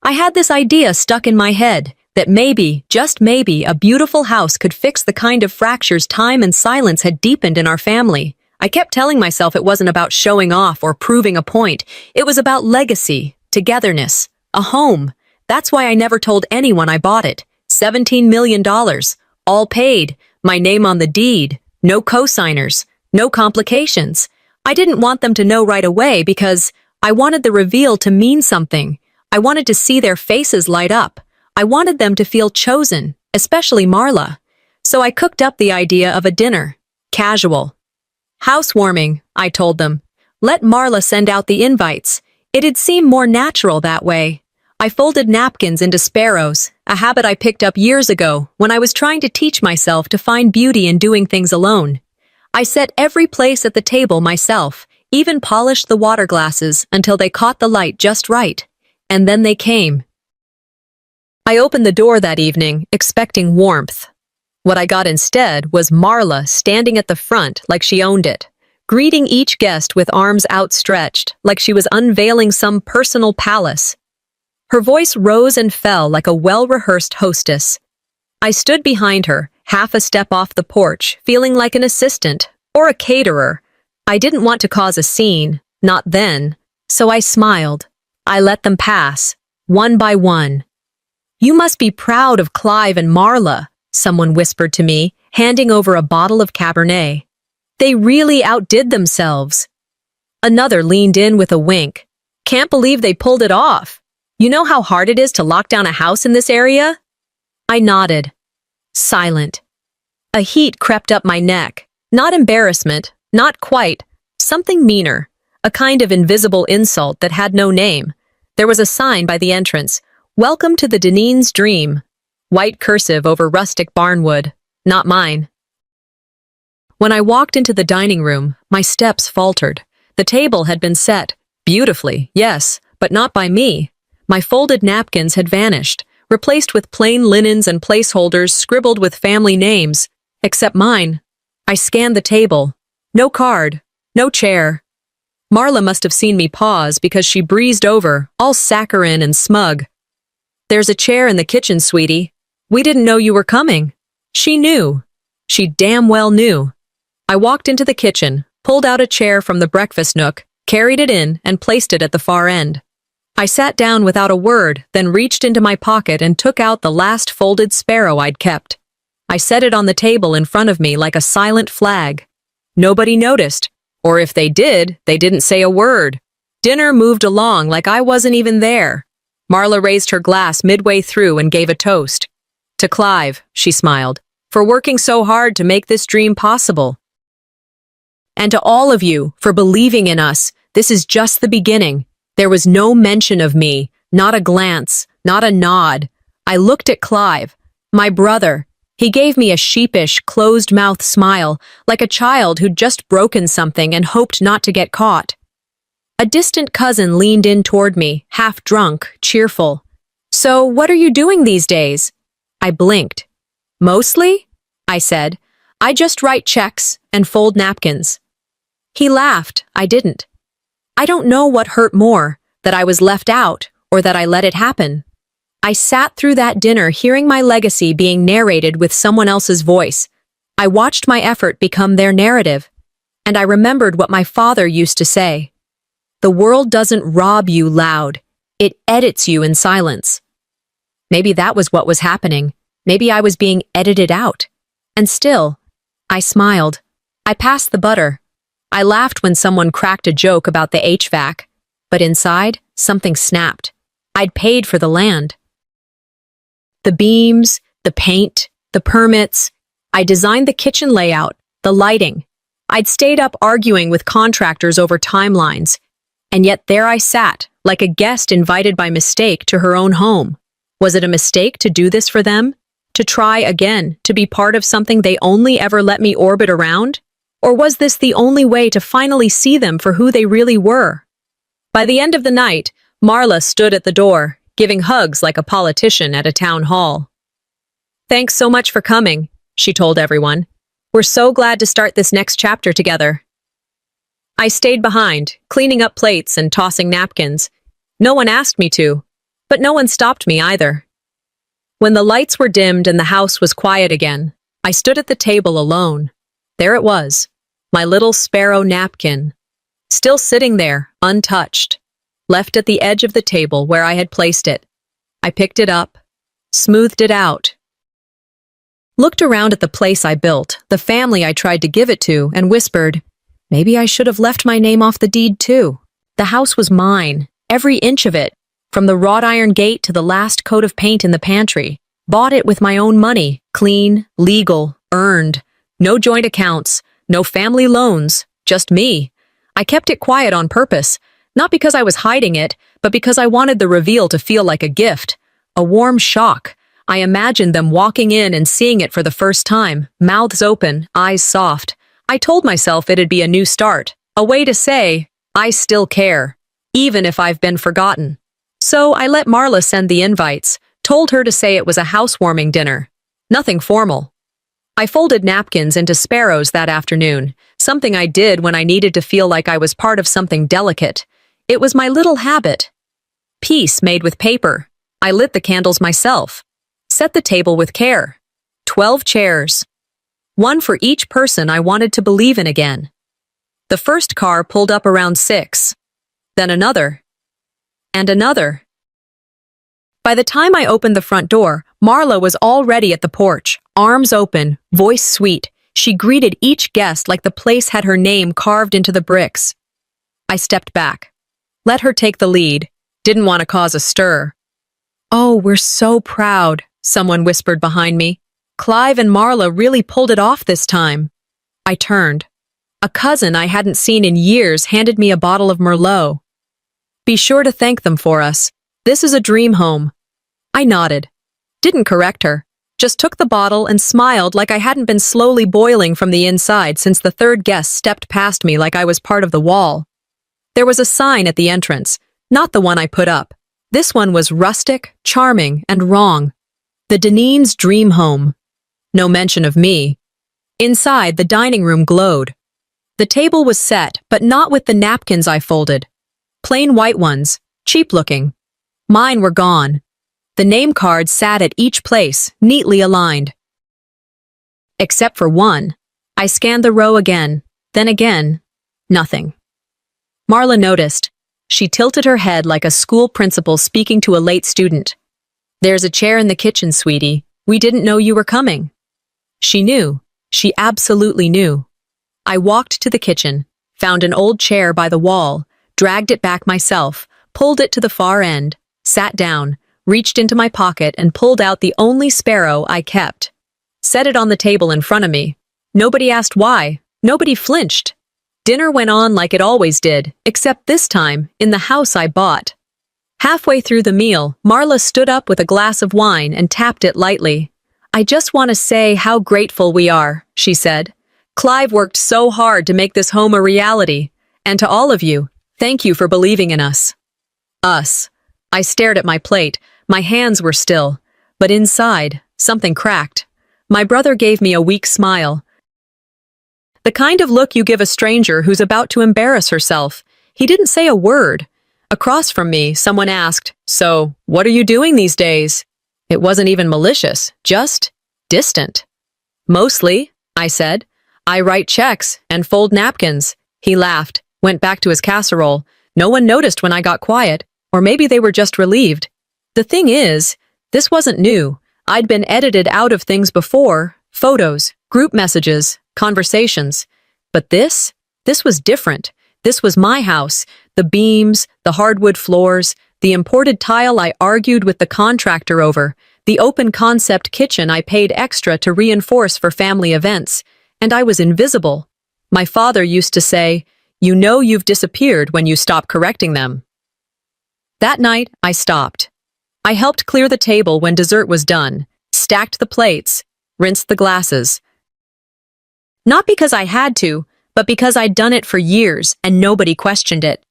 I had this idea stuck in my head that maybe, just maybe, a beautiful house could fix the kind of fractures time and silence had deepened in our family. I kept telling myself it wasn't about showing off or proving a point. It was about legacy, togetherness, a home. That's why I never told anyone I bought it. $17 million, all paid, my name on the deed, no co-signers, no complications. I didn't want them to know right away because I wanted the reveal to mean something. I wanted to see their faces light up. I wanted them to feel chosen, especially Marla. So I cooked up the idea of a dinner. Casual. Housewarming, I told them. Let Marla send out the invites. It'd seem more natural that way. I folded napkins into sparrows, a habit I picked up years ago when I was trying to teach myself to find beauty in doing things alone. I set every place at the table myself, even polished the water glasses until they caught the light just right. And then they came. I opened the door that evening, expecting warmth. What I got instead was Marla standing at the front like she owned it, greeting each guest with arms outstretched, like she was unveiling some personal palace. Her voice rose and fell like a well-rehearsed hostess. I stood behind her, half a step off the porch, feeling like an assistant, or a caterer. I didn't want to cause a scene, not then, so I smiled. I let them pass, one by one. "You must be proud of Clive and Marla," someone whispered to me, handing over a bottle of Cabernet. "They really outdid themselves." Another leaned in with a wink. "Can't believe they pulled it off. You know how hard it is to lock down a house in this area?" I nodded. Silent. A heat crept up my neck. Not embarrassment, not quite. Something meaner. A kind of invisible insult that had no name. There was a sign by the entrance. "Welcome to the Deneen's Dream." White cursive over rustic barnwood. Not mine. When I walked into the dining room, my steps faltered. The table had been set. Beautifully, yes, but not by me. My folded napkins had vanished, replaced with plain linens and placeholders scribbled with family names, except mine. I scanned the table. No card. No chair. Marla must have seen me pause because she breezed over, all saccharine and smug. "There's a chair in the kitchen, sweetie. We didn't know you were coming." She knew. She damn well knew. I walked into the kitchen, pulled out a chair from the breakfast nook, carried it in, and placed it at the far end. I sat down without a word, then reached into my pocket and took out the last folded sparrow I'd kept. I set it on the table in front of me like a silent flag. Nobody noticed. Or if they did, they didn't say a word. Dinner moved along like I wasn't even there. Marla raised her glass midway through and gave a toast. "To Clive," she smiled, "for working so hard to make this dream possible. And to all of you, for believing in us. This is just the beginning." There was no mention of me, not a glance, not a nod. I looked at Clive, my brother. He gave me a sheepish, closed-mouth smile, like a child who'd just broken something and hoped not to get caught. A distant cousin leaned in toward me, half drunk, cheerful. "So, what are you doing these days?" I blinked. "Mostly?" I said. "I just write checks and fold napkins." He laughed. I didn't. I don't know what hurt more, that I was left out or that I let it happen. I sat through that dinner hearing my legacy being narrated with someone else's voice. I watched my effort become their narrative, and I remembered what my father used to say. "The world doesn't rob you loud, it edits you in silence." Maybe that was what was happening. Maybe I was being edited out. And still, I smiled. I passed the butter. I laughed when someone cracked a joke about the HVAC, but inside, something snapped. I'd paid for the land. The beams, the paint, the permits. I designed the kitchen layout, the lighting. I'd stayed up arguing with contractors over timelines, and yet there I sat, like a guest invited by mistake to her own home. Was it a mistake to do this for them? To try again, to be part of something they only ever let me orbit around? Or was this the only way to finally see them for who they really were? By the end of the night, Marla stood at the door, giving hugs like a politician at a town hall. "Thanks so much for coming," she told everyone. "We're so glad to start this next chapter together." I stayed behind, cleaning up plates and tossing napkins. No one asked me to. But no one stopped me either. When the lights were dimmed and the house was quiet again, I stood at the table alone. There it was, my little sparrow napkin, still sitting there, untouched, left at the edge of the table where I had placed it. I picked it up, smoothed it out, looked around at the place I built, the family I tried to give it to, and whispered, maybe I should have left my name off the deed too. The house was mine, every inch of it, from the wrought iron gate to the last coat of paint in the pantry. Bought it with my own money, clean, legal, earned. No joint accounts, no family loans, just me. I kept it quiet on purpose, not because I was hiding it, but because I wanted the reveal to feel like a gift, a warm shock. I imagined them walking in and seeing it for the first time, mouths open, eyes soft. I told myself it'd be a new start, a way to say, I still care, even if I've been forgotten. So I let Marla send the invites, told her to say it was a housewarming dinner. Nothing formal. I folded napkins into sparrows that afternoon, something I did when I needed to feel like I was part of something delicate. It was my little habit. Peace made with paper. I lit the candles myself. Set the table with care. 12 chairs. One for each person I wanted to believe in again. The first car pulled up around 6. Then another. And another. By the time I opened the front door, Marla was already at the porch, arms open, voice sweet. She greeted each guest like the place had her name carved into the bricks. I stepped back. Let her take the lead. Didn't want to cause a stir. Oh, we're so proud, someone whispered behind me. Clive and Marla really pulled it off this time. I turned. A cousin I hadn't seen in years handed me a bottle of Merlot. Be sure to thank them for us. This is a dream home. I nodded. Didn't correct her. Just took the bottle and smiled like I hadn't been slowly boiling from the inside since the third guest stepped past me like I was part of the wall. There was a sign at the entrance, not the one I put up. This one was rustic, charming, and wrong. The Deneen's dream home. No mention of me. Inside, the dining room glowed. The table was set, but not with the napkins I folded. Plain white ones, cheap-looking. Mine were gone. The name cards sat at each place, neatly aligned. Except for one. I scanned the row again, then again. Nothing. Marla noticed. She tilted her head like a school principal speaking to a late student. There's a chair in the kitchen, sweetie. We didn't know you were coming. She knew. She absolutely knew. I walked to the kitchen, found an old chair by the wall, dragged it back myself, pulled it to the far end, sat down, reached into my pocket and pulled out the only sparrow I kept. Set it on the table in front of me. Nobody asked why. Nobody flinched. Dinner went on like it always did, except this time, in the house I bought. Halfway through the meal, Marla stood up with a glass of wine and tapped it lightly. I just want to say how grateful we are, she said. Clive worked so hard to make this home a reality. And to all of you, thank you for believing in us. Us. I stared at my plate. My hands were still. But inside, something cracked. My brother gave me a weak smile. The kind of look you give a stranger who's about to embarrass herself. He didn't say a word. Across from me, someone asked, "So, what are you doing these days?" It wasn't even malicious, just distant. Mostly, I said. I write checks and fold napkins. He laughed, went back to his casserole. No one noticed when I got quiet, or maybe they were just relieved. The thing is, this wasn't new. I'd been edited out of things before, photos, group messages, conversations. But this was different. This was my house, the beams, the hardwood floors, the imported tile I argued with the contractor over, the open concept kitchen I paid extra to reinforce for family events, and I was invisible. My father used to say, "You know you've disappeared when you stop correcting them." That night, I stopped. I helped clear the table when dessert was done, stacked the plates, rinsed the glasses. Not because I had to, but because I'd done it for years and nobody questioned it.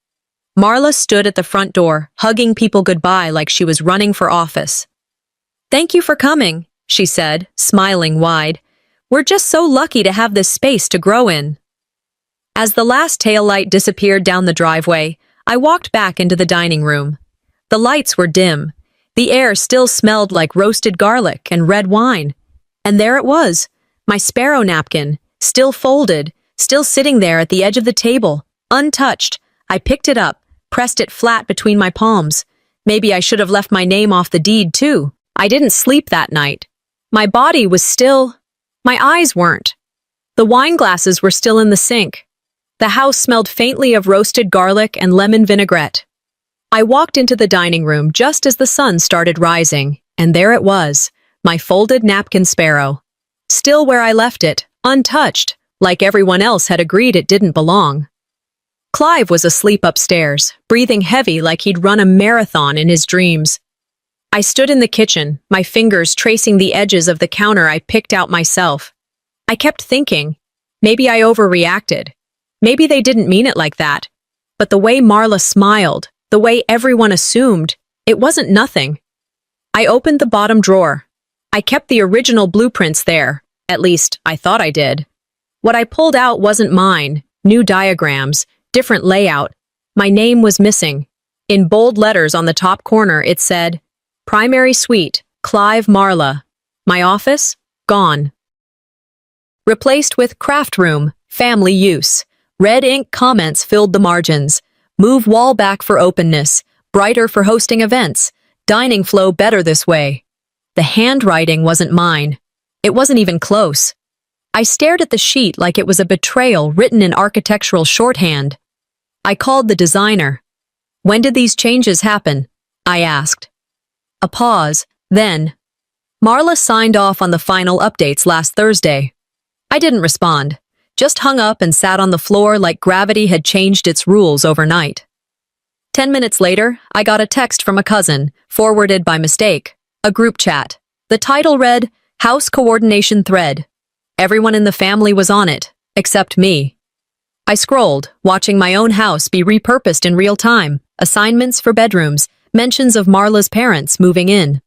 Marla stood at the front door, hugging people goodbye like she was running for office. "Thank you for coming," she said, smiling wide. "We're just so lucky to have this space to grow in." As the last taillight disappeared down the driveway, I walked back into the dining room. The lights were dim. The air still smelled like roasted garlic and red wine. And there it was, my sparrow napkin, still folded, still sitting there at the edge of the table, untouched. I picked it up, pressed it flat between my palms. Maybe I should have left my name off the deed, too. I didn't sleep that night. My body was still... My eyes weren't. The wine glasses were still in the sink. The house smelled faintly of roasted garlic and lemon vinaigrette. I walked into the dining room just as the sun started rising, and there it was, my folded napkin sparrow. Still where I left it, untouched, like everyone else had agreed it didn't belong. Clive was asleep upstairs, breathing heavy like he'd run a marathon in his dreams. I stood in the kitchen, my fingers tracing the edges of the counter I picked out myself. I kept thinking, maybe I overreacted. Maybe they didn't mean it like that. But the way Marla smiled, the way everyone assumed, it wasn't nothing. I opened the bottom drawer. I kept the original blueprints there. At least, I thought I did. What I pulled out wasn't mine. New diagrams, different layout. My name was missing. In bold letters on the top corner, it said, Primary Suite, Clive Marla. My office? Gone. Replaced with Craft Room, Family Use. Red ink comments filled the margins. Move wall back for openness. Brighter for hosting events. Dining flow better this way. The handwriting wasn't mine. It wasn't even close. I stared at the sheet like it was a betrayal written in architectural shorthand. I called the designer. When did these changes happen? I asked. A pause, then. Marla signed off on the final updates last Thursday. I didn't respond, just hung up and sat on the floor like gravity had changed its rules overnight. 10 minutes later, I got a text from a cousin, forwarded by mistake, a group chat. The title read, House Coordination Thread. Everyone in the family was on it, except me. I scrolled, watching my own house be repurposed in real time, assignments for bedrooms, mentions of Marla's parents moving in.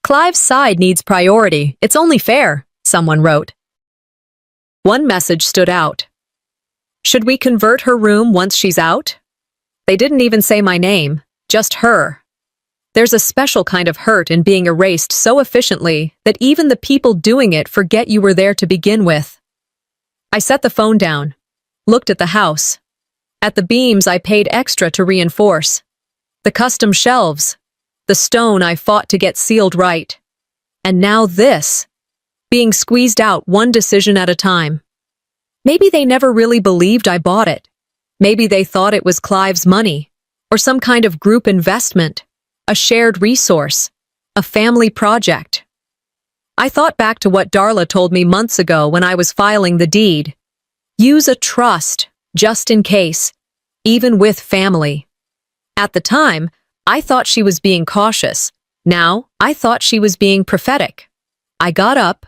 Clive's side needs priority, it's only fair, someone wrote. One message stood out. Should we convert her room once she's out? They didn't even say my name, just her. There's a special kind of hurt in being erased so efficiently that even the people doing it forget you were there to begin with. I set the phone down, looked at the house. At the beams I paid extra to reinforce. The custom shelves. The stone I fought to get sealed right. And now this. Being squeezed out one decision at a time. Maybe they never really believed I bought it. Maybe they thought it was Clive's money, or some kind of group investment, a shared resource, a family project. I thought back to what Darla told me months ago when I was filing the deed. Use a trust, just in case, even with family. At the time, I thought she was being cautious. Now, I thought she was being prophetic. I got up,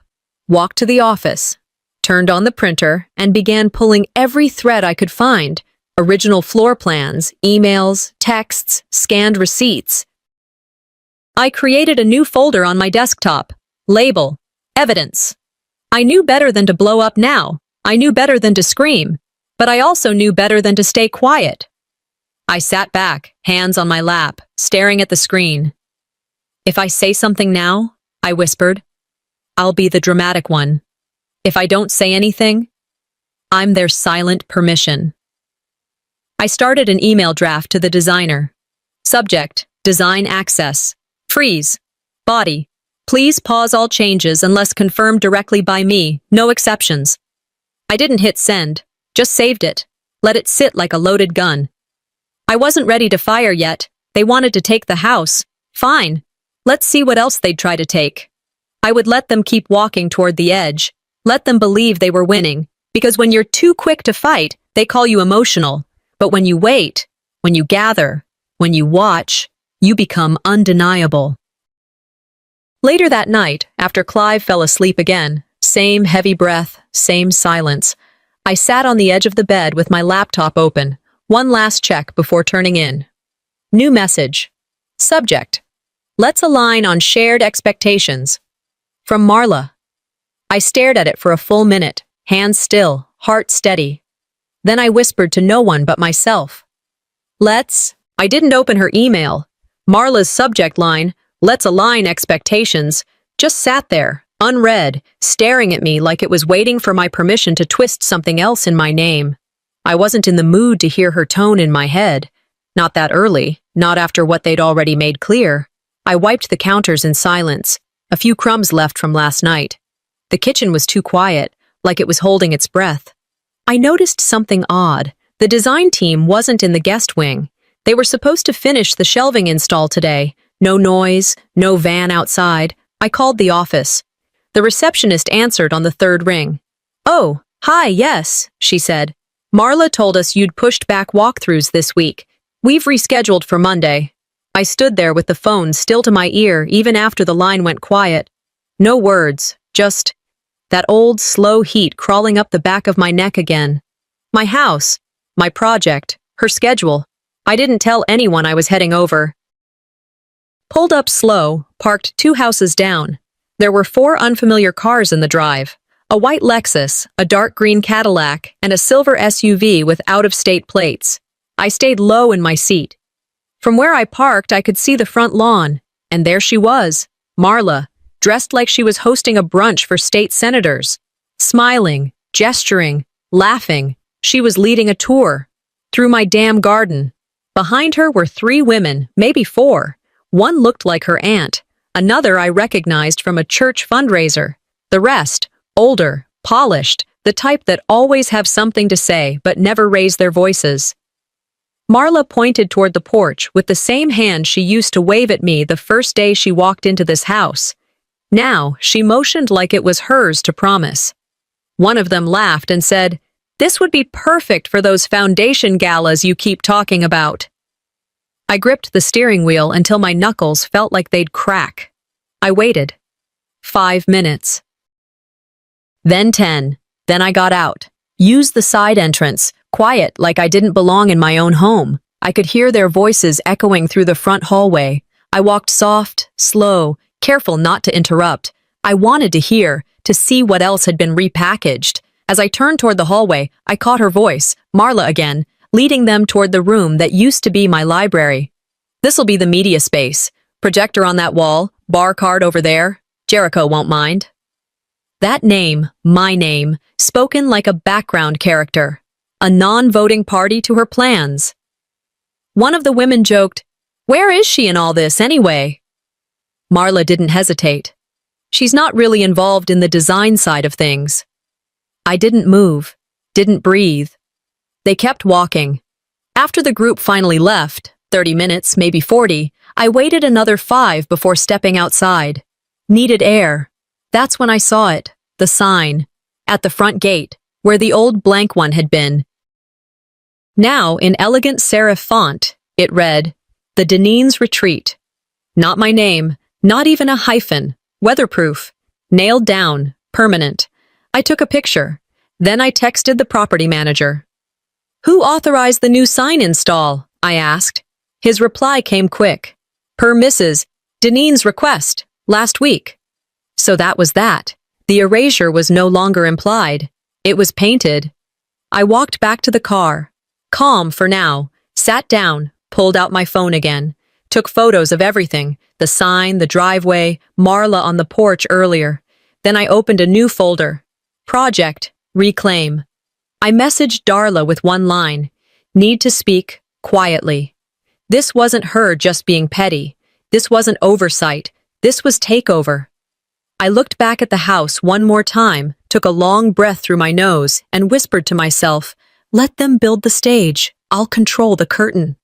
walked to the office, turned on the printer, and began pulling every thread I could find. Original floor plans, emails, texts, scanned receipts. I created a new folder on my desktop. Label, Evidence. I knew better than to blow up now. I knew better than to scream. But I also knew better than to stay quiet. I sat back, hands on my lap, staring at the screen. If I say something now, I whispered, I'll be the dramatic one. If I don't say anything, I'm their silent permission. I started an email draft to the designer. Subject, Design Access. Freeze. Body. Please pause all changes unless confirmed directly by me, no exceptions. I didn't hit send, just saved it. Let it sit like a loaded gun. I wasn't ready to fire yet. They wanted to take the house. Fine. Let's see what else they'd try to take. I would let them keep walking toward the edge. Let them believe they were winning. Because when you're too quick to fight, they call you emotional. But when you wait, when you gather, when you watch, you become undeniable. Later that night, after Clive fell asleep again, same heavy breath, same silence, I sat on the edge of the bed with my laptop open, one last check before turning in. New message. Subject. Let's align on shared expectations. From Marla. I stared at it for a full minute, hands still, heart steady. Then I whispered to no one but myself. I didn't open her email. Marla's subject line, "Let's align expectations," just sat there, unread, staring at me like it was waiting for my permission to twist something else in my name. I wasn't in the mood to hear her tone in my head. Not that early, not after what they'd already made clear. I wiped the counters in silence, a few crumbs left from last night. The kitchen was too quiet, like it was holding its breath. I noticed something odd. The design team wasn't in the guest wing. They were supposed to finish the shelving install today. No noise, no van outside. I called the office. The receptionist answered on the third ring. "Oh, hi, yes," she said. "Marla told us you'd pushed back walkthroughs this week. We've rescheduled for Monday." I stood there with the phone still to my ear even after the line went quiet. No words, just that old, slow heat crawling up the back of my neck again. My house, my project, her schedule. I didn't tell anyone I was heading over. Pulled up slow, parked 2 houses down. There were 4 unfamiliar cars in the drive. A white Lexus, a dark green Cadillac, and a silver SUV with out-of-state plates. I stayed low in my seat. From where I parked, I could see the front lawn, and there she was, Marla, dressed like she was hosting a brunch for state senators. Smiling, gesturing, laughing, she was leading a tour through my damn garden. Behind her were 3 women, maybe 4. One looked like her aunt, another I recognized from a church fundraiser. The rest, older, polished, the type that always have something to say but never raise their voices. Marla pointed toward the porch with the same hand she used to wave at me the first day she walked into this house. Now, she motioned like it was hers to promise. One of them laughed and said, "This would be perfect for those foundation galas you keep talking about." I gripped the steering wheel until my knuckles felt like they'd crack. I waited. 5 minutes. Then 10. Then I got out. Used the side entrance, quiet like I didn't belong in my own home. I could hear their voices echoing through the front hallway. I walked soft, slow, careful not to interrupt. I wanted to hear, to see what else had been repackaged. As I turned toward the hallway, I caught her voice, Marla again, leading them toward the room that used to be my library. "This'll be the media space. Projector on that wall, bar card over there. Jericho won't mind." That name, my name, spoken like a background character. A non-voting party to her plans. One of the women joked, "Where is she in all this, anyway?" Marla didn't hesitate. "She's not really involved in the design side of things." I didn't move, didn't breathe. They kept walking. After the group finally left, 30 minutes, maybe 40, I waited another 5 before stepping outside. Needed air. That's when I saw it, the sign, at the front gate, where the old blank one had been. Now, in elegant serif font, it read, "The Deneen's Retreat." Not my name, not even a hyphen, weatherproof, nailed down, permanent. I took a picture. Then I texted the property manager. "Who authorized the new sign install?" I asked. His reply came quick. "Per Mrs. Deneen's request, last week." So that was that. The erasure was no longer implied. It was painted. I walked back to the car. Calm for now. Sat down, pulled out my phone again. Took photos of everything. The sign, the driveway, Marla on the porch earlier. Then I opened a new folder. Project, Reclaim. I messaged Darla with one line. Need to speak, quietly. This wasn't her just being petty. This wasn't oversight. This was takeover. I looked back at the house one more time, took a long breath through my nose, and whispered to myself, "Let them build the stage. I'll control the curtain."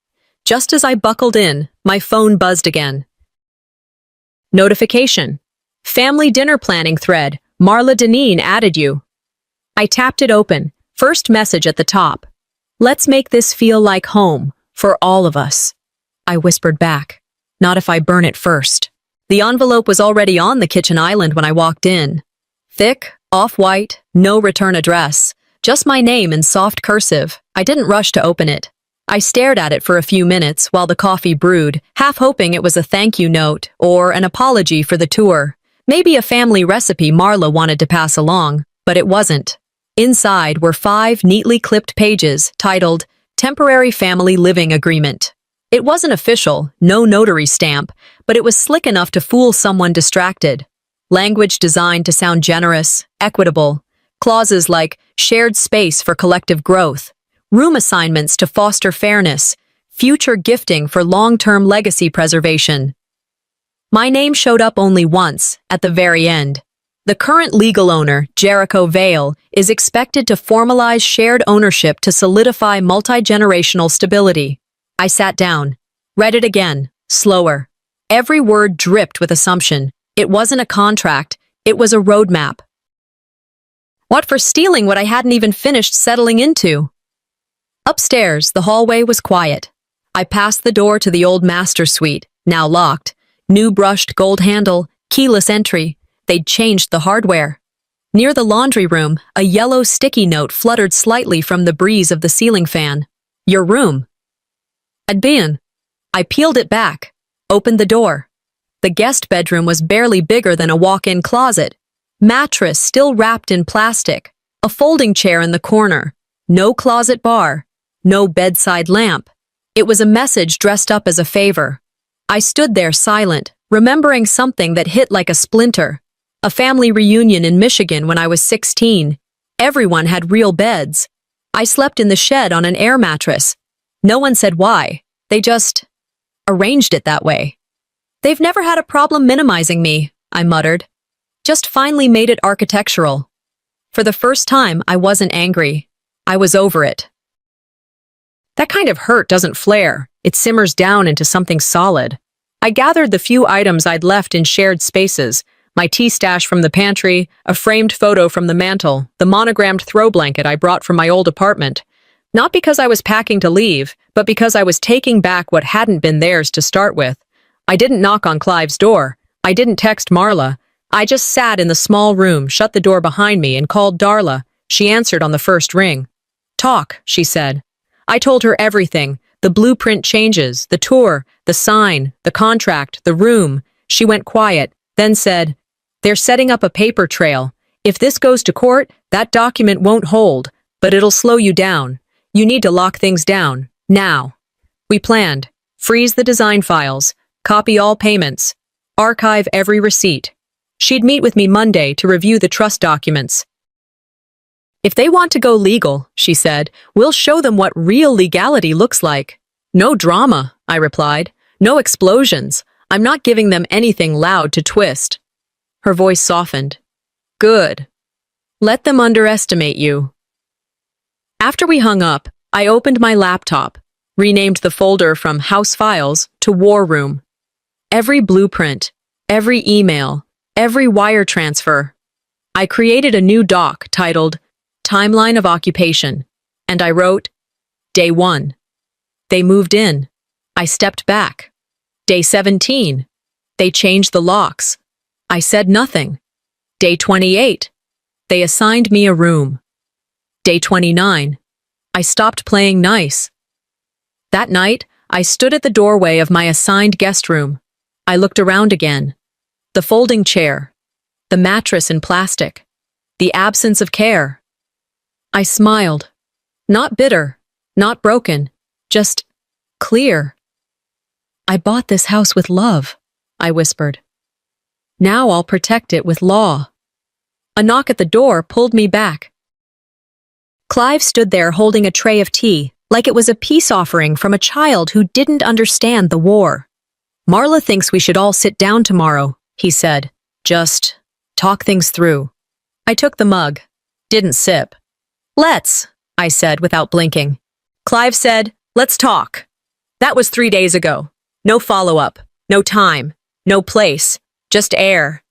Just as I buckled in, my phone buzzed again. Notification. Family dinner planning thread. Marla Deneen added you. I tapped it open. First message at the top. "Let's make this feel like home, for all of us." I whispered back. "Not if I burn it first." The envelope was already on the kitchen island when I walked in. Thick, off-white, no return address. Just my name in soft cursive. I didn't rush to open it. I stared at it for a few minutes while the coffee brewed, half hoping it was a thank you note or an apology for the tour. Maybe a family recipe Marla wanted to pass along, but it wasn't. Inside were 5 neatly clipped pages titled Temporary Family Living Agreement. It wasn't official, no notary stamp, but it was slick enough to fool someone distracted. Language designed to sound generous, equitable. Clauses like shared space for collective growth, room assignments to foster fairness, future gifting for long-term legacy preservation. My name showed up only once, at the very end. The current legal owner, Jericho Vale, is expected to formalize shared ownership to solidify multi-generational stability. I sat down, read it again, slower. Every word dripped with assumption. It wasn't a contract, it was a roadmap. What for stealing what I hadn't even finished settling into? Upstairs, the hallway was quiet. I passed the door to the old master suite, now locked. New brushed gold handle, keyless entry. They'd changed the hardware. Near the laundry room, a yellow sticky note fluttered slightly from the breeze of the ceiling fan. Your room. I'd been. I peeled it back, opened the door. The guest bedroom was barely bigger than a walk-in closet. Mattress still wrapped in plastic. A folding chair in the corner. No closet bar. No bedside lamp. It was a message dressed up as a favor. I stood there silent, remembering something that hit like a splinter. A family reunion in Michigan when I was 16. Everyone had real beds. I slept in the shed on an air mattress. No one said why. They just arranged it that way. They've never had a problem minimizing me, I muttered. Just finally made it architectural. For the first time, I wasn't angry. I was over it. That kind of hurt doesn't flare. It simmers down into something solid. I gathered the few items I'd left in shared spaces, my tea stash from the pantry, a framed photo from the mantel, the monogrammed throw blanket I brought from my old apartment. Not because I was packing to leave, but because I was taking back what hadn't been theirs to start with. I didn't knock on Clive's door. I didn't text Marla. I just sat in the small room, shut the door behind me, and called Darla. She answered on the first ring. Talk, she said. I told her everything. The blueprint changes, the tour, the sign, the contract, the room. She went quiet, then said, they're setting up a paper trail. If this goes to court, that document won't hold, but it'll slow you down. You need to lock things down, now. We planned. Freeze the design files, copy all payments, archive every receipt. She'd meet with me Monday to review the trust documents. If they want to go legal, she said, we'll show them what real legality looks like. No drama, I replied. No explosions. I'm not giving them anything loud to twist. Her voice softened. Good. Let them underestimate you. After we hung up, I opened my laptop, renamed the folder from House Files to War Room. Every blueprint, every email, every wire transfer. I created a new doc titled Timeline of Occupation, and I wrote, Day 1. They moved in. I stepped back. Day 17. They changed the locks. I said nothing. Day 28. They assigned me a room. Day 29. I stopped playing nice. That night, I stood at the doorway of my assigned guest room. I looked around again. The folding chair. The mattress in plastic. The absence of care. I smiled. Not bitter, not broken, just clear. I bought this house with love, I whispered. Now I'll protect it with law. A knock at the door pulled me back. Clive stood there holding a tray of tea, like it was a peace offering from a child who didn't understand the war. Marla thinks we should all sit down tomorrow, he said. Just talk things through. I took the mug. Didn't sip. Let's, I said without blinking. Clive said, let's talk. That was 3 days ago. No follow-up, no time, no place, just air.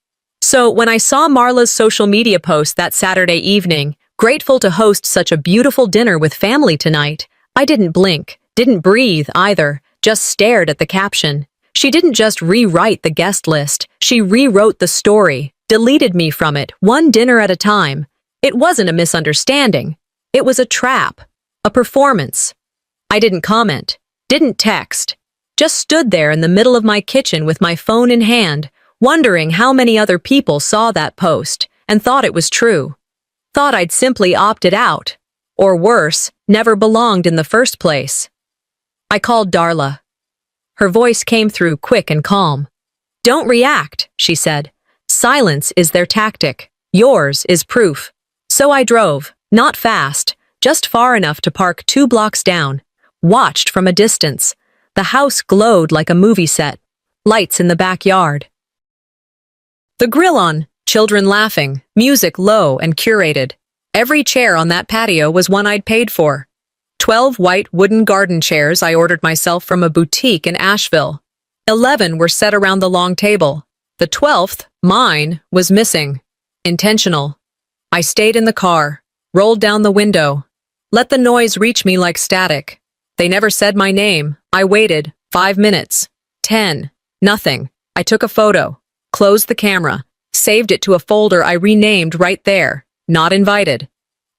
So when I saw Marla's social media post that Saturday evening, grateful to host such a beautiful dinner with family tonight, I didn't blink, didn't breathe either, just stared at the caption. She didn't just rewrite the guest list, she rewrote the story, deleted me from it, one dinner at a time. It wasn't a misunderstanding. It was a trap, a performance. I didn't comment, didn't text, just stood there in the middle of my kitchen with my phone in hand, wondering how many other people saw that post and thought it was true. Thought I'd simply opted out, or worse, never belonged in the first place. I called Darla. Her voice came through quick and calm. "Don't react," she said. "Silence is their tactic. Yours is proof." So I drove, not fast, just far enough to park 2 blocks down, watched from a distance. The house glowed like a movie set, lights in the backyard. The grill on, children laughing, music low and curated. Every chair on that patio was one I'd paid for. 12 white wooden garden chairs I ordered myself from a boutique in Asheville. 11 were set around the long table. The 12th, mine, was missing. Intentional. I stayed in the car, rolled down the window, let the noise reach me like static. They never said my name. I waited. 5 minutes. 10. Nothing. I took a photo, closed the camera, saved it to a folder I renamed right there. Not invited.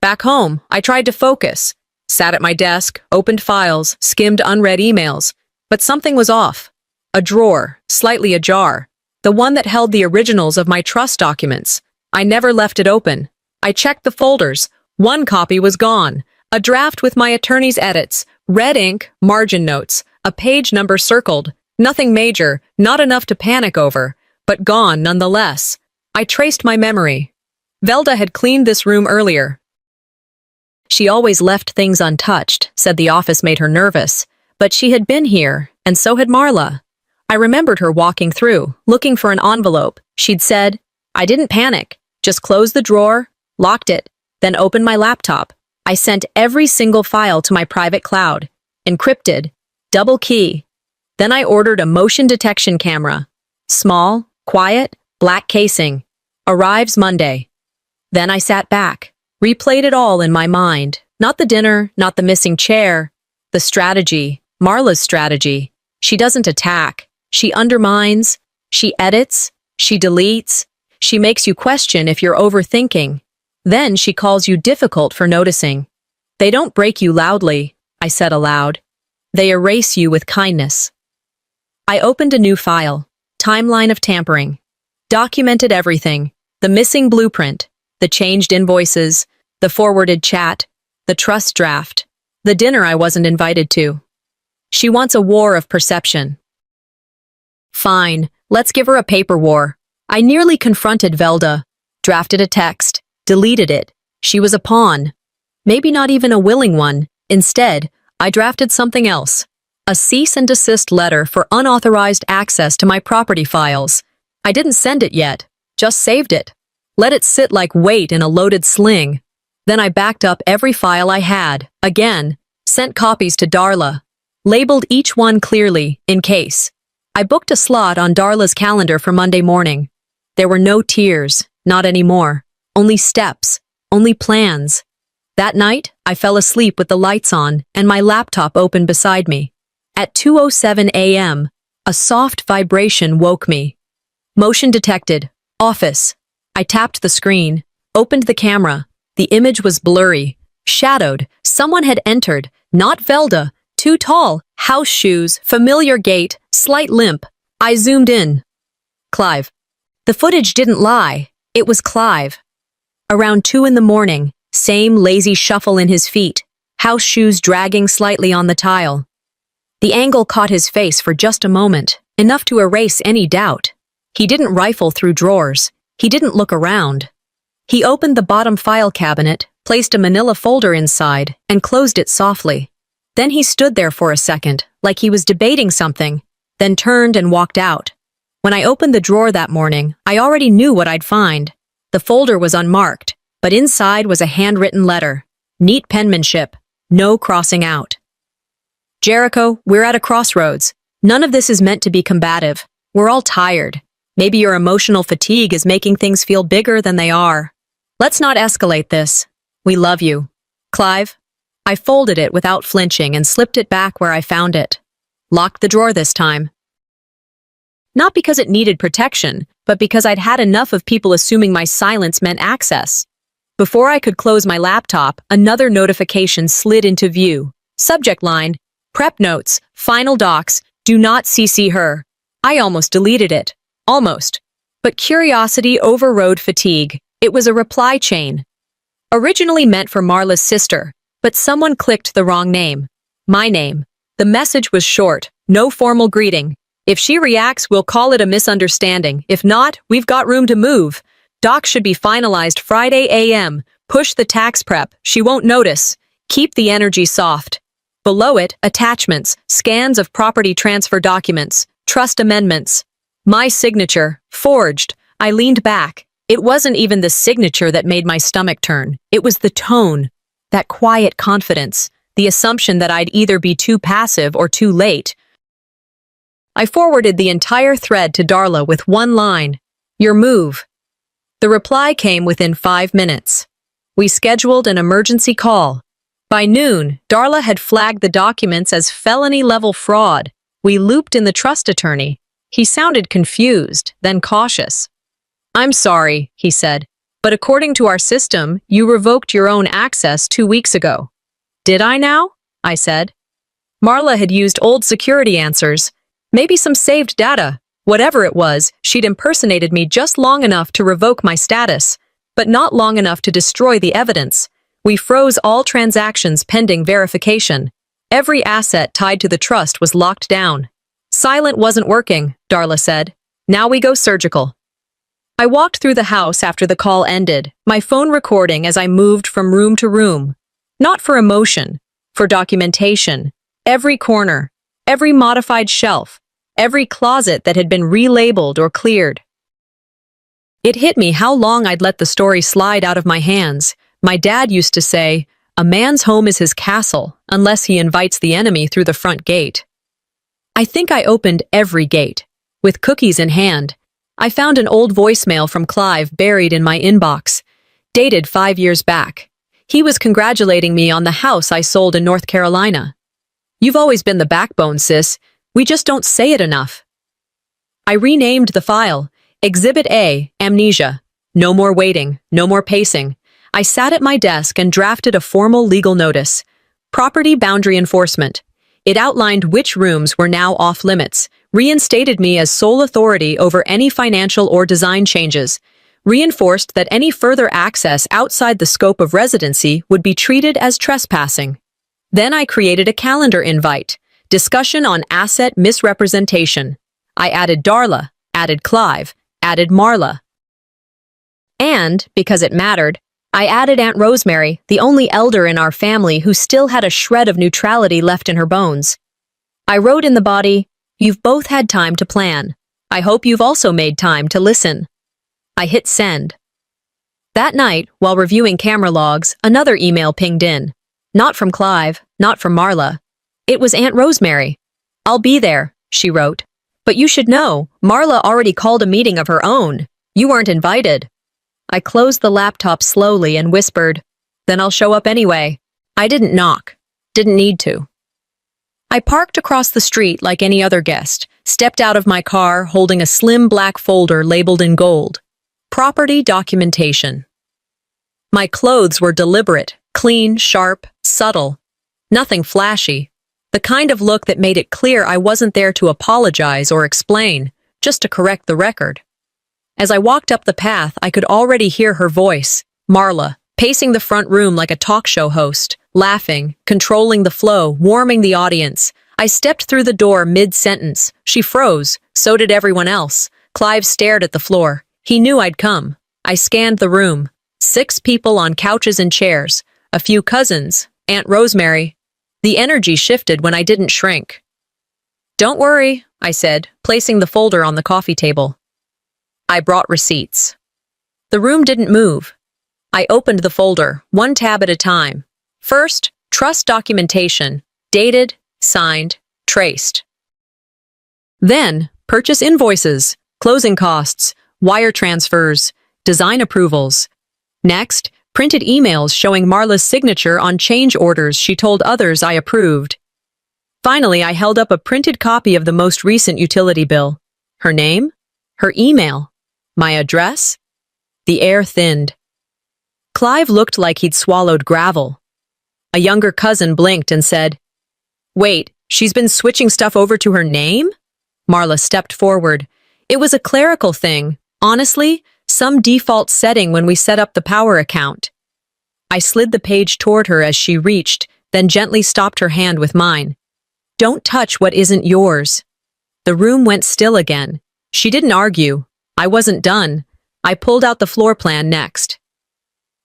Back home, I tried to focus. Sat at my desk, opened files, skimmed unread emails. But something was off. A drawer, slightly ajar. The one that held the originals of my trust documents. I never left it open. I checked the folders. One copy was gone. A draft with my attorney's edits. Red ink, margin notes. A page number circled. Nothing major, not enough to panic over. But gone nonetheless. I traced my memory. Velda had cleaned this room earlier. She always left things untouched, said the office made her nervous. But she had been here, and so had Marla. I remembered her walking through, looking for an envelope. She'd said, "I didn't panic, just closed the drawer, locked it, then opened my laptop. I sent every single file to my private cloud, encrypted, double key. Then I ordered a motion detection camera. Small, quiet, black casing. Arrives Monday." Then I sat back, replayed it all in my mind. Not the dinner, not the missing chair. The strategy, Marla's strategy. She doesn't attack. She undermines. She edits. She deletes. She makes you question if you're overthinking. Then she calls you difficult for noticing. "They don't break you loudly," I said aloud. "They erase you with kindness." I opened a new file. Timeline of tampering. Documented everything. The missing blueprint. The changed invoices. The forwarded chat. The trust draft. The dinner I wasn't invited to. She wants a war of perception. Fine, let's give her a paper war. I nearly confronted Velda. Drafted a text. Deleted it. She was a pawn. Maybe not even a willing one. Instead, I drafted something else. A cease and desist letter for unauthorized access to my property files. I didn't send it yet, just saved it. Let it sit like weight in a loaded sling. Then I backed up every file I had, again, sent copies to Darla. Labeled each one clearly, in case. I booked a slot on Darla's calendar for Monday morning. There were no tears, not anymore. Only steps, only plans. That night, I fell asleep with the lights on and my laptop open beside me. At 2:07 a.m., a soft vibration woke me. Motion detected. Office. I tapped the screen, opened the camera. The image was blurry, shadowed. Someone had entered, not Velda. Too tall, house shoes, familiar gait, slight limp. I zoomed in. Clive. The footage didn't lie. It was Clive. Around 2 in the morning, same lazy shuffle in his feet, house shoes dragging slightly on the tile. The angle caught his face for just a moment, enough to erase any doubt. He didn't rifle through drawers. He didn't look around. He opened the bottom file cabinet, placed a manila folder inside, and closed it softly. Then he stood there for a second, like he was debating something, then turned and walked out. When I opened the drawer that morning, I already knew what I'd find. The folder was unmarked, but inside was a handwritten letter. Neat penmanship, no crossing out. "Jericho, we're at a crossroads. None of this is meant to be combative. We're all tired. Maybe your emotional fatigue is making things feel bigger than they are. Let's not escalate this. We love you. Clive." I folded it without flinching and slipped it back where I found it. Locked the drawer this time. Not because it needed protection, but because I'd had enough of people assuming my silence meant access. Before I could close my laptop, another notification slid into view. Subject line, "Prep notes, final docs, do not CC her." I almost deleted it. Almost. But curiosity overrode fatigue. It was a reply chain. Originally meant for Marla's sister, but someone clicked the wrong name. My name. The message was short, No formal greeting. If she reacts, we'll call it a misunderstanding. If not, we've got room to move. Docs should be finalized Friday a.m. Push the tax prep. She won't notice. Keep the energy soft. Below it, attachments, scans of property transfer documents, trust amendments. My signature, forged. I leaned back. It wasn't even the signature that made my stomach turn. It was the tone, that quiet confidence, the assumption that I'd either be too passive or too late. I forwarded the entire thread to Darla with one line, "Your move." The reply came within 5 minutes. We scheduled an emergency call. By noon, Darla had flagged the documents as felony-level fraud. We looped in the trust attorney. He sounded confused, then cautious. "I'm sorry," he said, "but according to our system, you revoked your own access 2 weeks ago." "Did I now?" I said. Marla had used old security answers. Maybe some saved data. Whatever it was, she'd impersonated me just long enough to revoke my status, but not long enough to destroy the evidence. We froze all transactions pending verification. Every asset tied to the trust was locked down. "Silent wasn't working," Darla said. "Now we go surgical." I walked through the house after the call ended, my phone recording as I moved from room to room. Not for emotion, for documentation. Every corner, every modified shelf, every closet that had been relabeled or cleared. It hit me how long I'd let the story slide out of my hands. My dad used to say, "A man's home is his castle, unless he invites the enemy through the front gate." I think I opened every gate. With cookies in hand, I found an old voicemail from Clive buried in my inbox, dated 5 years back. He was congratulating me on the house I sold in North Carolina. "You've always been the backbone, sis. We just don't say it enough." I renamed the file, Exhibit A, Amnesia. No more waiting, no more pacing. I sat at my desk and drafted a formal legal notice. Property boundary enforcement. It outlined which rooms were now off limits, reinstated me as sole authority over any financial or design changes, reinforced that any further access outside the scope of residency would be treated as trespassing. Then I created a calendar invite, discussion on asset misrepresentation. I added Darla, added Clive, added Marla. And, because it mattered, I added Aunt Rosemary, the only elder in our family who still had a shred of neutrality left in her bones. I wrote in the body, "You've both had time to plan. I hope you've also made time to listen." I hit send. That night, while reviewing camera logs, another email pinged in. Not from Clive, not from Marla. It was Aunt Rosemary. "I'll be there," she wrote. "But you should know, Marla already called a meeting of her own. You weren't invited." I closed the laptop slowly and whispered, "Then I'll show up anyway." I didn't knock. Didn't need to. I parked across the street like any other guest, stepped out of my car holding a slim black folder labeled in gold. Property documentation. My clothes were deliberate, clean, sharp, subtle. Nothing flashy. The kind of look that made it clear I wasn't there to apologize or explain, just to correct the record. As I walked up the path, I could already hear her voice, Marla, pacing the front room like a talk show host, laughing, controlling the flow, warming the audience. I stepped through the door mid-sentence. She froze. So did everyone else. Clive stared at the floor. He knew I'd come. I scanned the room. 6 people on couches and chairs. A few cousins. Aunt Rosemary. The energy shifted when I didn't shrink. "Don't worry," I said, placing the folder on the coffee table. I brought receipts. The room didn't move. I opened the folder, one tab at a time. First, trust documentation, dated, signed, traced. Then, purchase invoices, closing costs, wire transfers, design approvals. Next, printed emails showing Marla's signature on change orders she told others I approved. Finally, I held up a printed copy of the most recent utility bill. Her name? Her email? My address? The air thinned. Clive looked like he'd swallowed gravel. A younger cousin blinked and said, "Wait, she's been switching stuff over to her name?" Marla stepped forward. "It was a clerical thing. Honestly, some default setting when we set up the power account." I slid the page toward her as she reached, then gently stopped her hand with mine. Don't touch what isn't yours. The room went still again. She didn't argue. I wasn't done. I pulled out the floor plan next.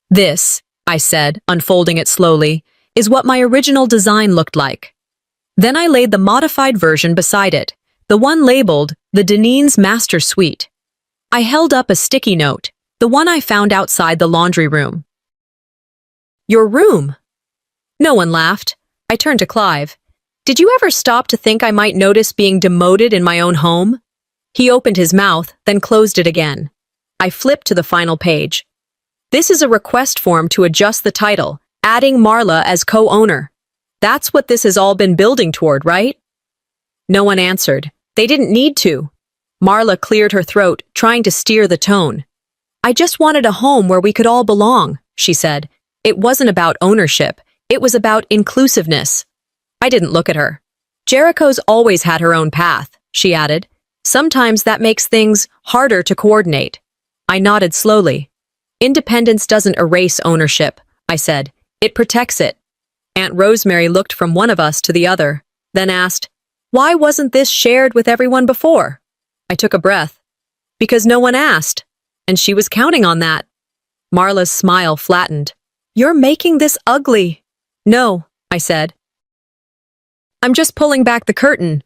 This, I said, unfolding it slowly, is what my original design looked like. Then I laid the modified version beside it, the one labeled the Deneen's Master Suite. I held up a sticky note, the one I found outside the laundry room. Your room? No one laughed. I turned to Clive. Did you ever stop to think I might notice being demoted in my own home? He opened his mouth, then closed it again. I flipped to the final page. This is a request form to adjust the title, adding Marla as co-owner. That's what this has all been building toward, right? No one answered. They didn't need to. Marla cleared her throat, trying to steer the tone. I just wanted a home where we could all belong, she said. It wasn't about ownership. It was about inclusiveness. I didn't look at her. Jericho's always had her own path, she added. Sometimes that makes things harder to coordinate. I nodded slowly. Independence doesn't erase ownership, I said. It protects it. Aunt Rosemary looked from one of us to the other, then asked, why wasn't this shared with everyone before? I took a breath. Because no one asked, and she was counting on that. Marla's smile flattened. You're making this ugly. No, I said. I'm just pulling back the curtain.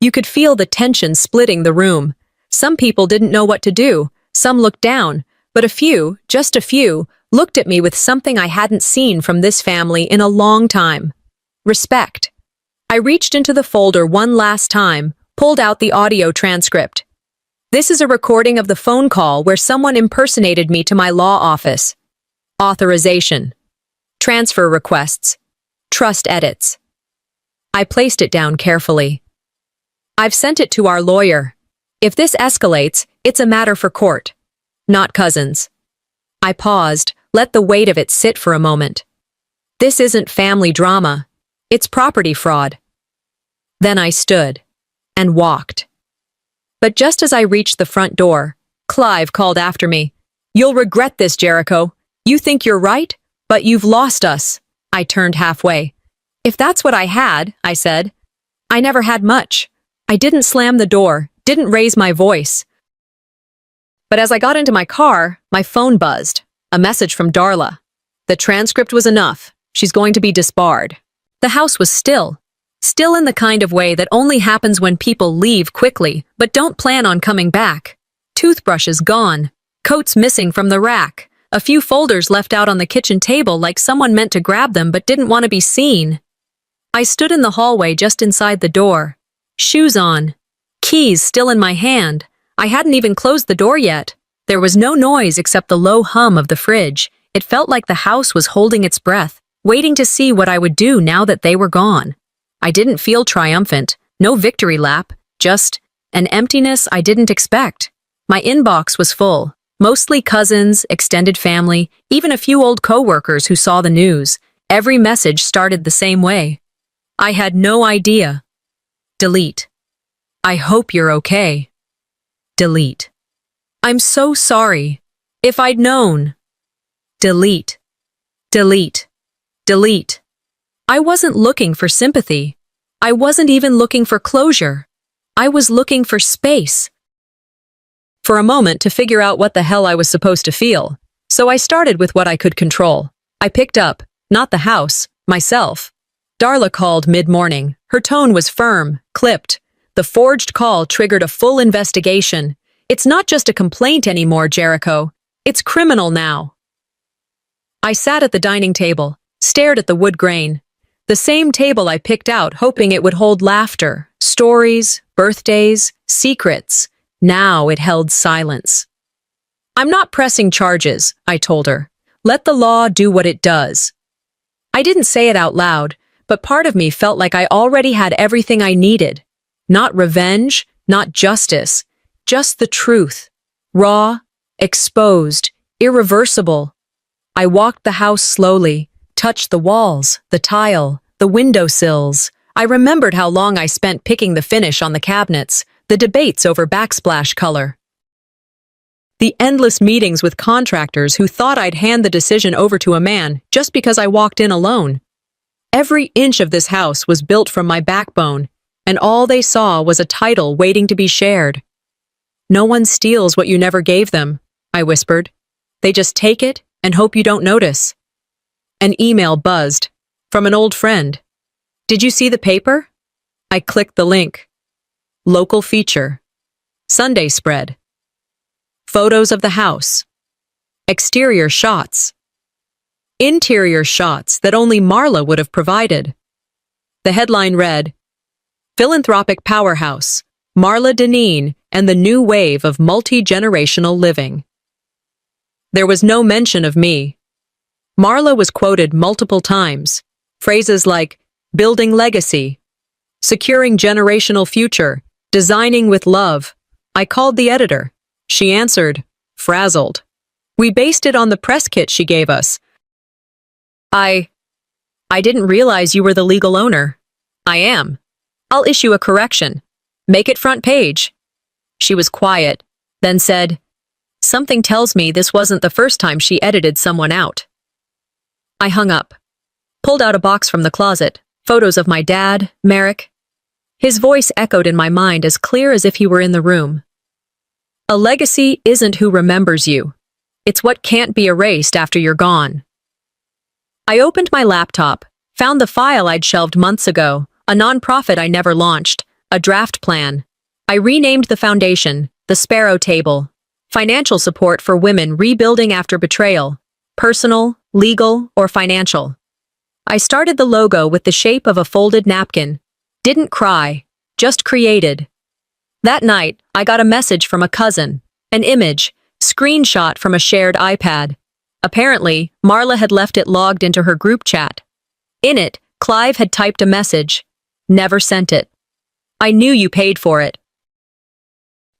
You could feel the tension splitting the room. Some people didn't know what to do. Some looked down, but a few, just a few, looked at me with something I hadn't seen from this family in a long time. Respect. I reached into the folder one last time, pulled out the audio transcript. This is a recording of the phone call where someone impersonated me to my law office. Authorization. Transfer requests. Trust edits. I placed it down carefully. I've sent it to our lawyer. If this escalates, it's a matter for court, not cousins. I paused, let the weight of it sit for a moment. This isn't family drama. It's property fraud. Then I stood and walked. But just as I reached the front door, Clive called after me. You'll regret this, Jericho. You think you're right, but you've lost us. I turned halfway. If that's what I had, I said. I never had much. I didn't slam the door, didn't raise my voice. But as I got into my car, my phone buzzed. A message from Darla. The transcript was enough. She's going to be disbarred. The house was still. Still in the kind of way that only happens when people leave quickly, but don't plan on coming back. Toothbrushes gone. Coats missing from the rack. A few folders left out on the kitchen table like someone meant to grab them but didn't want to be seen. I stood in the hallway just inside the door. Shoes on. Keys still in my hand. I hadn't even closed the door yet. There was no noise except the low hum of the fridge. It felt like the house was holding its breath, waiting to see what I would do now that they were gone. I didn't feel triumphant, no victory lap, just an emptiness I didn't expect. My inbox was full, mostly cousins, extended family, even a few old co-workers who saw the news. Every message started the same way. I had no idea. Delete. I hope you're okay. Delete. I'm so sorry. If I'd known. Delete. Delete. Delete. I wasn't looking for sympathy. I wasn't even looking for closure. I was looking for space. For a moment to figure out what the hell I was supposed to feel. So I started with what I could control. I picked up, not the house, myself. Darla called mid-morning. Her tone was firm, clipped. The forged call triggered a full investigation. It's not just a complaint anymore, Jericho. It's criminal now. I sat at the dining table, stared at the wood grain. The same table I picked out, hoping it would hold laughter, stories, birthdays, secrets. Now it held silence. I'm not pressing charges, I told her. Let the law do what it does. I didn't say it out loud, but part of me felt like I already had everything I needed. Not revenge, not justice, just the truth. Raw, exposed, irreversible. I walked the house slowly, touched the walls, the tile, the windowsills. I remembered how long I spent picking the finish on the cabinets, the debates over backsplash color. The endless meetings with contractors who thought I'd hand the decision over to a man just because I walked in alone. Every inch of this house was built from my backbone, and all they saw was a title waiting to be shared. No one steals what you never gave them, I whispered. They just take it and hope you don't notice. An email buzzed, from an old friend. Did you see the paper? I clicked the link. Local feature. Sunday spread. Photos of the house. Exterior shots. Interior shots that only Marla would have provided. The headline read, Philanthropic Powerhouse, Marla Deneen and the New Wave of Multi-Generational Living. There was no mention of me. Marla was quoted multiple times. Phrases like, building legacy, securing generational future, designing with love. I called the editor. She answered, frazzled. We based it on the press kit she gave us. I didn't realize you were the legal owner. I am. I'll issue a correction. Make it front page. She was quiet, then said, something tells me this wasn't the first time she edited someone out. I hung up, pulled out a box from the closet, photos of my dad, Merrick. His voice echoed in my mind as clear as if he were in the room. A legacy isn't who remembers you. It's what can't be erased after you're gone. I opened my laptop, found the file I'd shelved months ago, a nonprofit I never launched, a draft plan. I renamed the foundation, the Sparrow Table, financial support for women rebuilding after betrayal, personal, legal, or financial. I started the logo with the shape of a folded napkin. Didn't cry, just created. That night, I got a message from a cousin, an image, screenshot from a shared iPad. Apparently, Marla had left it logged into her group chat. In it, Clive had typed a message. Never sent it. I knew you paid for it.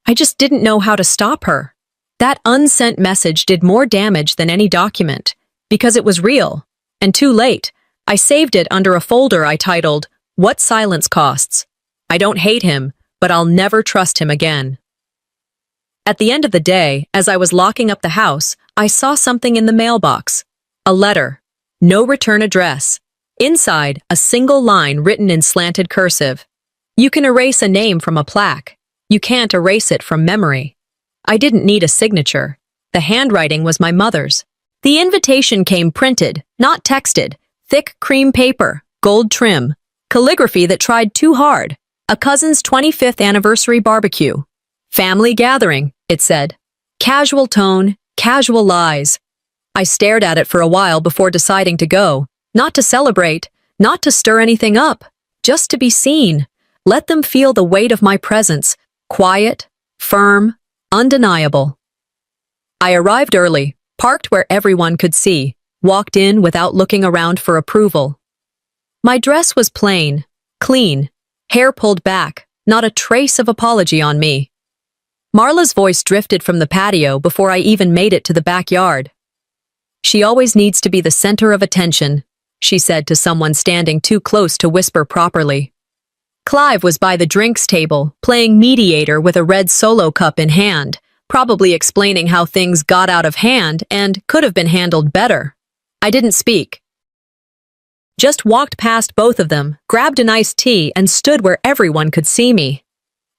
I just didn't know how to stop her. That unsent message did more damage than any document, because it was real. And too late, I saved it under a folder I titled, What Silence Costs. I don't hate him, but I'll never trust him again. At the end of the day, as I was locking up the house, I saw something in the mailbox. A letter. No return address. Inside, a single line written in slanted cursive. You can erase a name from a plaque. You can't erase it from memory. I didn't need a signature. The handwriting was my mother's. The invitation came printed, not texted. Thick cream paper, gold trim. Calligraphy that tried too hard. A cousin's 25th anniversary barbecue. Family gathering, it said. Casual tone, casual lies. I stared at it for a while before deciding to go. Not to celebrate, not to stir anything up. Just to be seen. Let them feel the weight of my presence. Quiet, firm, undeniable. I arrived early, parked where everyone could see, walked in without looking around for approval. My dress was plain, clean, hair pulled back, not a trace of apology on me. Marla's voice drifted from the patio before I even made it to the backyard. She always needs to be the center of attention, she said to someone standing too close to whisper properly. Clive was by the drinks table, playing mediator with a red solo cup in hand, probably explaining how things got out of hand and could have been handled better. I didn't speak. Just walked past both of them, grabbed an iced tea, and stood where everyone could see me.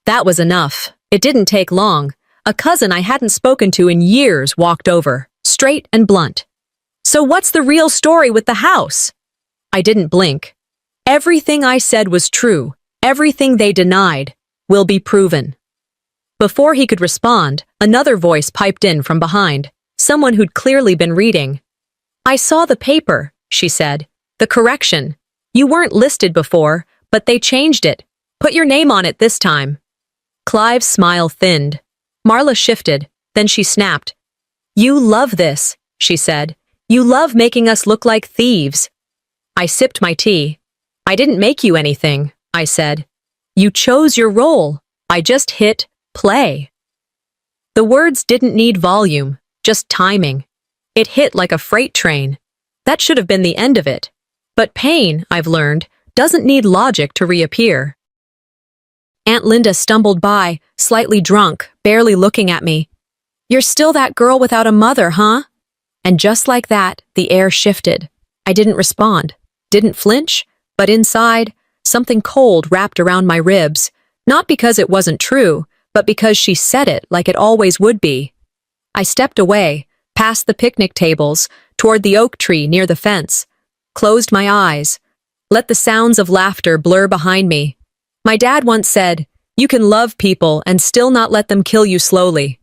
That was enough. It didn't take long. A cousin I hadn't spoken to in years walked over, straight and blunt. So what's the real story with the house? I didn't blink. Everything I said was true. Everything they denied will be proven. Before he could respond, another voice piped in from behind, someone who'd clearly been reading. I saw the paper, she said. The correction. You weren't listed before, but they changed it. Put your name on it this time. Clive's smile thinned. Marla shifted, then she snapped. You love this, she said. You love making us look like thieves. I sipped my tea. I didn't make you anything, I said. You chose your role. I just hit play. The words didn't need volume, just timing. It hit like a freight train. That should have been the end of it. But pain, I've learned, doesn't need logic to reappear. Aunt Linda stumbled by, slightly drunk, barely looking at me. You're still that girl without a mother, huh? And just like that, the air shifted. I didn't respond. didn't flinch, but inside, something cold wrapped around my ribs, not because it wasn't true, but because she said it like it always would be. I stepped away, past the picnic tables, toward the oak tree near the fence, closed my eyes, let the sounds of laughter blur behind me. My dad once said, "You can love people and still not let them kill you slowly."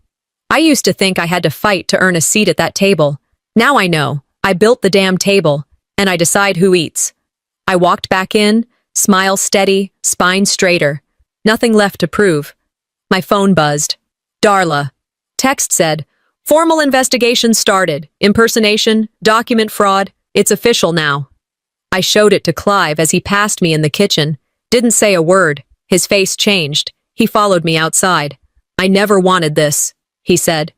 I used to think I had to fight to earn a seat at that table. Now I know. I built the damn table, and I decide who eats. I walked back in, smile steady, spine straighter. Nothing left to prove. My phone buzzed. Darla. Text said, "Formal investigation started. Impersonation, document fraud. It's official now." I showed it to Clive as he passed me in the kitchen. Didn't say a word. His face changed. He followed me outside. "I never wanted this," he said.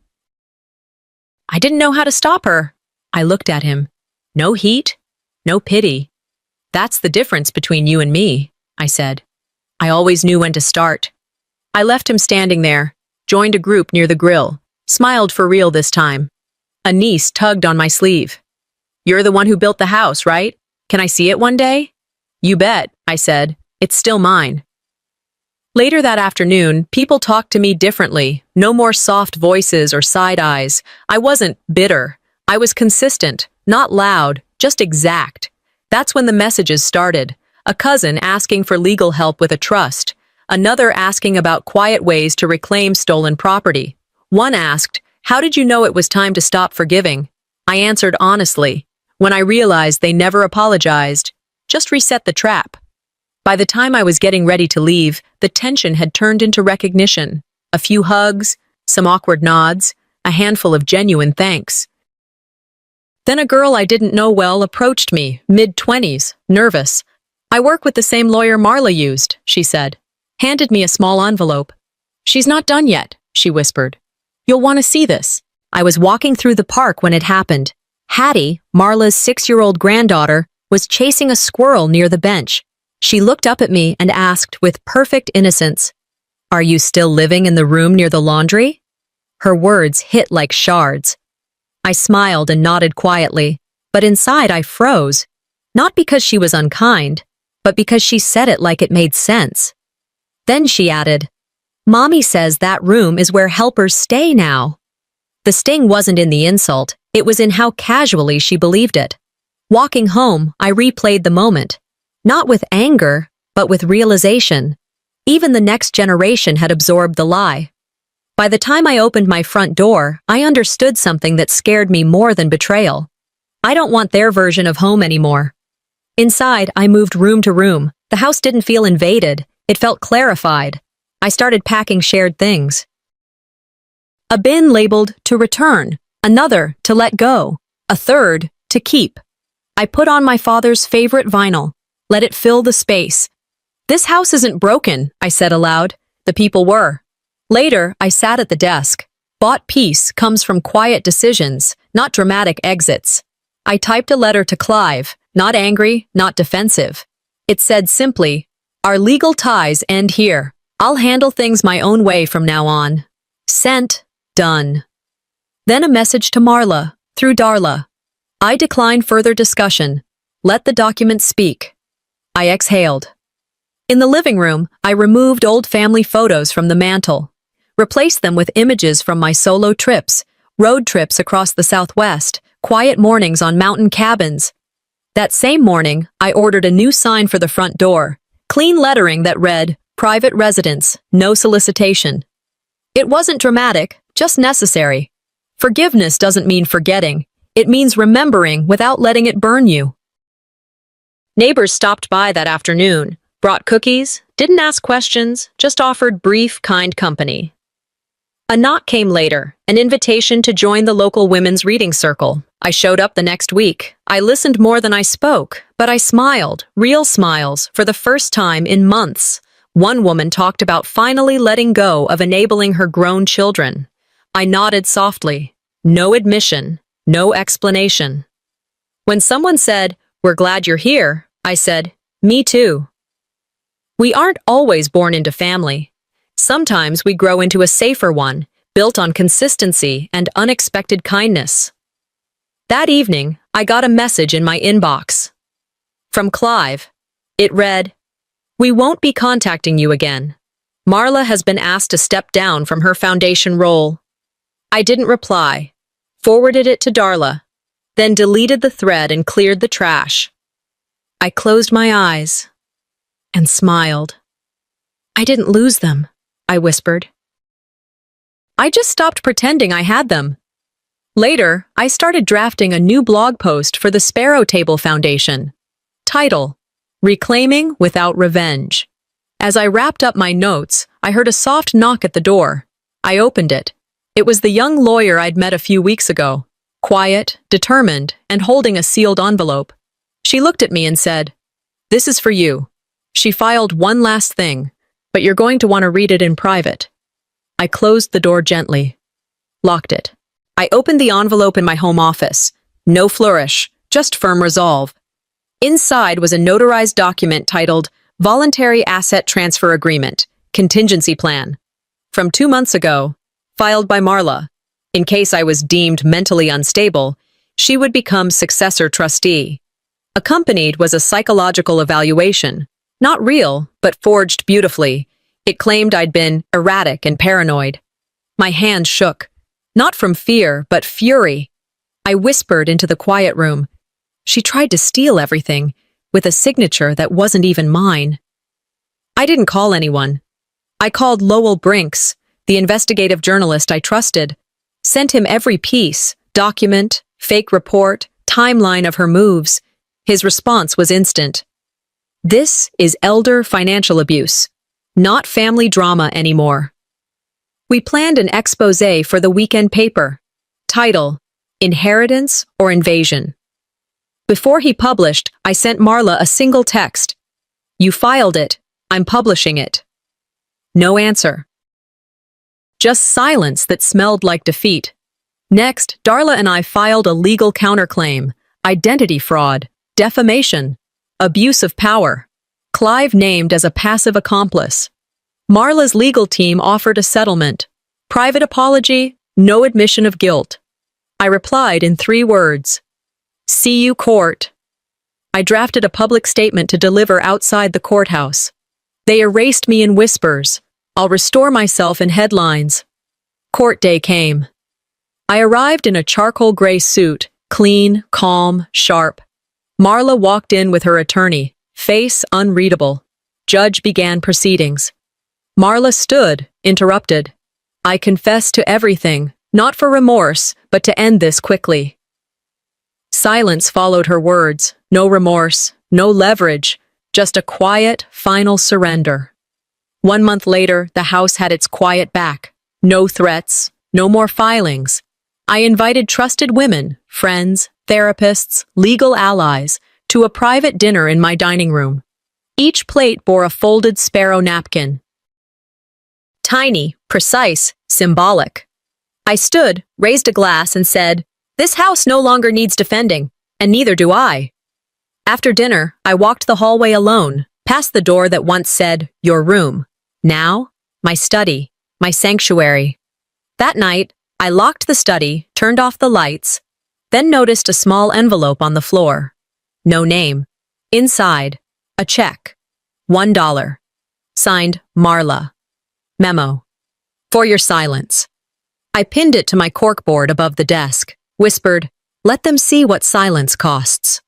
I didn't know how to stop her. I looked at him. No heat, no pity. "That's the difference between you and me," I said. I always knew when to start. I left him standing there, joined a group near the grill, smiled for real this time. A niece tugged on my sleeve. "You're the one who built the house, right? Can I see it one day?" "You bet," I said. "It's still mine." Later that afternoon, people talked to me differently. No more soft voices or side eyes. I wasn't bitter. I was consistent, not loud, just exact. That's when the messages started. A cousin asking for legal help with a trust. Another asking about quiet ways to reclaim stolen property. One asked, "How did you know it was time to stop forgiving?" I answered honestly. When I realized they never apologized, just reset the trap. By the time I was getting ready to leave, the tension had turned into recognition. A few hugs, some awkward nods, a handful of genuine thanks. Then a girl I didn't know well approached me, mid-20s, nervous. "I work with the same lawyer Marla used," she said. Handed me a small envelope. "She's not done yet," she whispered. "You'll want to see this." I was walking through the park when it happened. Hattie, Marla's 6-year-old granddaughter, was chasing a squirrel near the bench. She looked up at me and asked with perfect innocence, "Are you still living in the room near the laundry?" Her words hit like shards. I smiled and nodded quietly, but inside I froze. Not because she was unkind, but because she said it like it made sense. Then she added, "Mommy says that room is where helpers stay now." The sting wasn't in the insult, it was in how casually she believed it. Walking home, I replayed the moment. Not with anger, but with realization. Even the next generation had absorbed the lie. By the time I opened my front door, I understood something that scared me more than betrayal. I don't want their version of home anymore. Inside, I moved room to room. The house didn't feel invaded. It felt clarified. I started packing shared things. A bin labeled "to return," another "to let go," a third "to keep." I put on my father's favorite vinyl. Let it fill the space. "This house isn't broken," I said aloud. The people were. Later, I sat at the desk. Bought peace comes from quiet decisions, not dramatic exits. I typed a letter to Clive, not angry, not defensive. It said simply, "Our legal ties end here. I'll handle things my own way from now on." Sent. Done. Then a message to Marla, through Darla. "I decline further discussion. Let the document speak." I exhaled. In the living room, I removed old family photos from the mantel. Replaced them with images from my solo trips, road trips across the Southwest, quiet mornings on mountain cabins. That same morning, I ordered a new sign for the front door, clean lettering that read, "Private residence, no solicitation." It wasn't dramatic, just necessary. Forgiveness doesn't mean forgetting. It means remembering without letting it burn you. Neighbors stopped by that afternoon, brought cookies, didn't ask questions, just offered brief, kind company. A knock came later, an invitation to join the local women's reading circle. I showed up the next week. I listened more than I spoke, but I smiled, real smiles, for the first time in months. One woman talked about finally letting go of enabling her grown children. I nodded softly. No admission, no explanation. When someone said, "We're glad you're here," I said, "Me too." We aren't always born into family. Sometimes we grow into a safer one, built on consistency and unexpected kindness. That evening, I got a message in my inbox. From Clive. It read, "We won't be contacting you again. Marla has been asked to step down from her foundation role." I didn't reply, forwarded it to Darla, then deleted the thread and cleared the trash. I closed my eyes and smiled. "I didn't lose them," I whispered. "I just stopped pretending I had them." Later, I started drafting a new blog post for the Sparrow Table Foundation. Title: Reclaiming Without Revenge. As I wrapped up my notes, I heard a soft knock at the door. I opened it. It was the young lawyer I'd met a few weeks ago, quiet, determined, and holding a sealed envelope. She looked at me and said, "This is for you." She filed one last thing, "But you're going to want to read it in private." I closed the door gently, locked it. I opened the envelope in my home office. No flourish, just firm resolve. Inside was a notarized document titled Voluntary Asset Transfer Agreement, Contingency Plan. From 2 months ago, filed by Marla. In case I was deemed mentally unstable, she would become successor trustee. Accompanied was a psychological evaluation. Not real, but forged beautifully. It claimed I'd been erratic and paranoid. My hand shook. Not from fear, but fury. I whispered into the quiet room. She tried to steal everything, with a signature that wasn't even mine. I didn't call anyone. I called Lowell Brinks, the investigative journalist I trusted, sent him every piece, document, fake report, timeline of her moves. His response was instant. "This is elder financial abuse, not family drama anymore." We planned an exposé for the weekend paper. Title: Inheritance or Invasion. Before he published, I sent Marla a single text. "You filed it. I'm publishing it." No answer. Just silence that smelled like defeat. Next, Darla and I filed a legal counterclaim: identity fraud, defamation, abuse of power. Clive named as a passive accomplice. Marla's legal team offered a settlement. Private apology, no admission of guilt. I replied in 3 words. "See you, court." I drafted a public statement to deliver outside the courthouse. They erased me in whispers. I'll restore myself in headlines. Court day came. I arrived in a charcoal gray suit, clean, calm, sharp. Marla walked in with her attorney, face unreadable. Judge began proceedings. Marla stood, interrupted. "I confess to everything, not for remorse, but to end this quickly." Silence followed her words. No remorse, no leverage, just a quiet, final surrender. 1 month later, the house had its quiet back. No threats, no more filings. I invited trusted women, friends, therapists, legal allies, to a private dinner in my dining room. Each plate bore a folded Sparrow napkin. Tiny, precise, symbolic. I stood, raised a glass, and said, "This house no longer needs defending, and neither do I." After dinner, I walked the hallway alone, past the door that once said, "Your room." Now, my study, my sanctuary. That night, I locked the study, turned off the lights, then noticed a small envelope on the floor. No name. Inside, a check. $1. Signed, Marla. Memo: for your silence. I pinned it to my corkboard above the desk, whispered, "Let them see what silence costs."